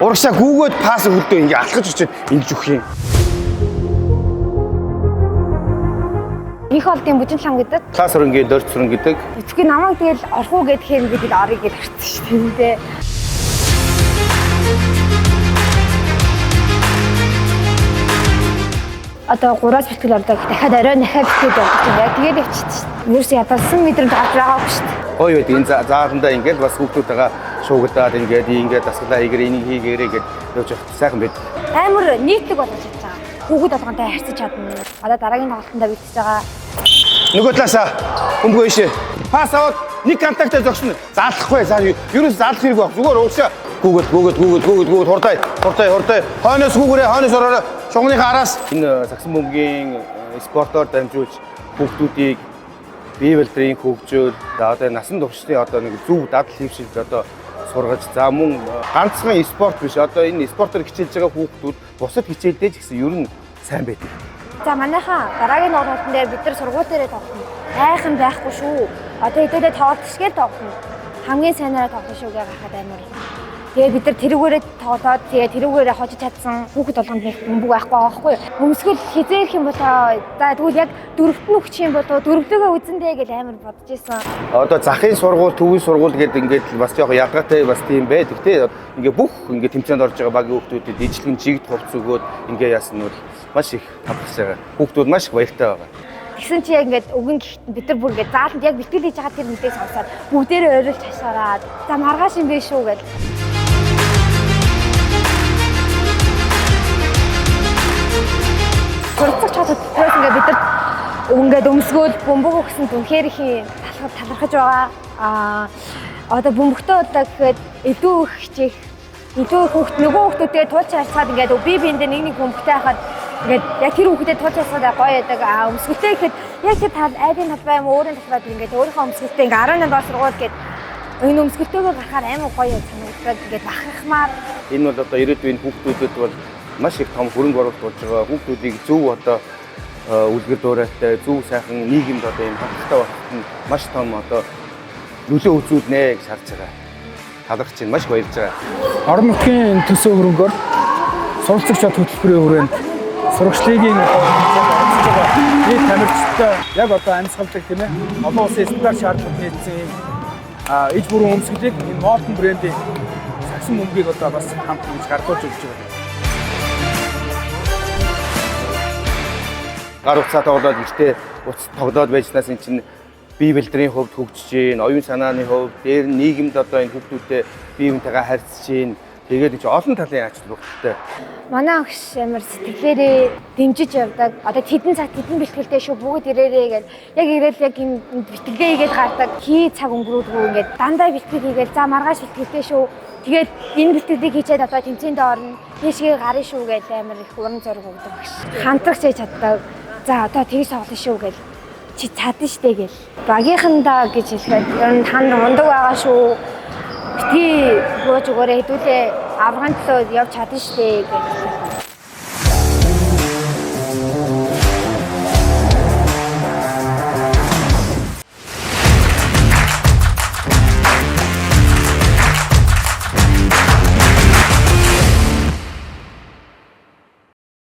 Урагшаа гүүгээд пасс хөлдөө ингээ алхаж очиод ингэж өгөх юм. Их олдын бүжин лам гэдэг. Класс хөрөнгө, дөрж хөрөнгө гэдэг. Эцгийн намайг тэгэл орох уу гэхээр ингээд орыг гэж харцсан шүү дээ. Одоо 3-аас бэлтгэл ордог. Дахиад оройн дахиад бэлтгэл ордог юм яа. Тэгээд явчихсан шүү дээ. Юусе ядсан мэдрэмж авч байгаагүй шүү дээ. Ой үед энэ зааландаа ингээд бас хүүхдүүдтэйгээ шуугдаад ингээд дасгалаа хийгэр энийг хийгээрэй гэд явж явах сайхан байд. Амар нийтлэг болгож чадж байгаа. Хүүхэд болгонтэй харьцаж чадна. Одоо дараагийн тоглолтонд бэлтэж байгаа. Нөгөө талаасаа өмгөө ишээ. Пас аваад нэг контактаа зогсно. Заалахгүй. За ерөөс заалах хэрэг баг. Зүгээр уушаа. Гүгэл хурдай. Хойноос гүгээрээ хойноос ороорой. Шугамныхаа араас энэ сагсан бөмбөгийн спортоор дамжуулж хүүхдүүдийг бие бэлтрийн хөгжөөл одоо насан туршидын одоо нэг зөв дадал хэвшилж одоо сургаж за мөн ганцхан спорт биш одоо энэ спортоор хичээлж байгаа хүүхдүүд бусад хичээлдээ ч гэсэн ер нь сайн байдаг. За манайхаа дараагийн тоглолтын дээр бид нар сургууль дээрээ тоглоно. Айхан байхгүй шүү. Одоо хэдүүлээ тоглолт шигээр тоглоно. Хамгийн сайнараа тоглоно шүү гэж хахад амар. Тэгээ бид нар тэрүүгээрээ тоглоод тэгээ тэрүүгээрээ хожиж чадсан хүүхэд болгонд нэг бөмбөг байхгүй байгаа байхгүй юу. Өмсгөл хизээх юм болоо. За тэгвэл яг дөрөвт нь өгчих юм болоо дөрөвлөгөө үзэндээ гэж амар бодож исэн. Одоо захын сургууль, төвийн сургууль гэдэг ингээд бас яг ядгатай бас тийм бай. Тэгтээ ингээд бүх ингээд тэмцээнд орж байгаа багийн хүүхдүүдэд ижлэгэн жигд хувц өгөөд ингээд яасан нь маш их тавхаж байгаа. Хүүхдүүд маш их баяртай байгаа. Тэгсэн чи яг ингээд өгөн гэхэд бид нар бүр ингээд зааланд яг бэлтгэл хийж байгаа тэр мэдээ сонсоод бүгдээрээ ойрлж хашаараад за маргааш юм биш шүү гэж. Суралцах чадвартай ингээд бид нар ингээд өмсгөөл бөмбөг өгсөн түнхээр их талархаж байгаа. Одоо бөмбөгтөө одоо гэхэд илүү их хичээх илүү нөгөө хүүхдүүдээ туулж харцаад ингээд би биэндээ нэг бөмбөгтэй хахад ингээд яг тэр хүүхдэд туулж харцаад гоё байдаг. Өмсгөлтэй гэхэд яг тэр тал айдын талбай юм өөрийн талбайд ингээд өөрийнхөө өмсгөлтэй ингээд 18 доор сургууль гээд энэ өмсгөлтэйгээ гарахаар амар гоё санагдаад ингээд бахархмаар. Энэ бол одоо ирээдүйн хүүхдүүдэд бол маш их том хөрөнгө оруулалт болж байгаа. Хүүхдүүдийг зөв одоо үлгэр дуурайтай, зөв сайхан нийгэмд одоо юм хангалттай болоход нь маш том одоо нөлөө үзүүлнэ гэж харж байгаа. Талархаж байна, маш баярлж байгаа. Орон нутгийн төсөө хөрөнгөөр суралцагч хөтөлбөрийн хүрээнд сурагчлалын нийт тамирчидтай яг одоо амьсгалдаг тийм ээ. Олон улсын стандарт шаардлагыг нийцсэн иж бүрэн өмсгөлийг энэ модерн брендийн сагсан бөмбөгийг одоо бас хамт хийж гардуулж өгч байгаа. Гар утсаа тоглоод гэртээ утас тоглоод байжснаас эн чинь бие бэлтрийн хувьд хөгжиж гин, оюун санааны хувьд, дээр нь нийгэмд одоо энэ хүүхдүүдтэй бие биентэйгээ харьцаж гин. Тэгээд чи олон талын ачлал бүгдтэй. Манай агш амар сэтгэлээрээ дэмжиж явдаг. Одоо тэдэн цаг тэдэн бэлтгэлтэй шүү бүгд ирээрээ гэж. Яг ирээл яг энэ бэлтгэлээ хийгээд гардаг. Хий цаг өнгөрүүлгүй ингээд дандаа бэлтгэл хийгээл за маргааш бэлтгэлтэй шүү. Тэгээд энэ бэлтгэлийг хийчихэд одоо тэмцээнд орно. Тийшгээ гарна шүү гэж амар их уран зориг өгдөг багш. Хамтрагч хийж чаддаг. За одоо тэгж тоглоно шүү гэж. Чи чадна штэ гэл. Багийнхандаа гэж хэлэхэд ер нь танд мундаг байгаа шүү. Битгий бууж өгөөрэй хэдүүлээ аврагын төлөө явж чадна штэ гэх.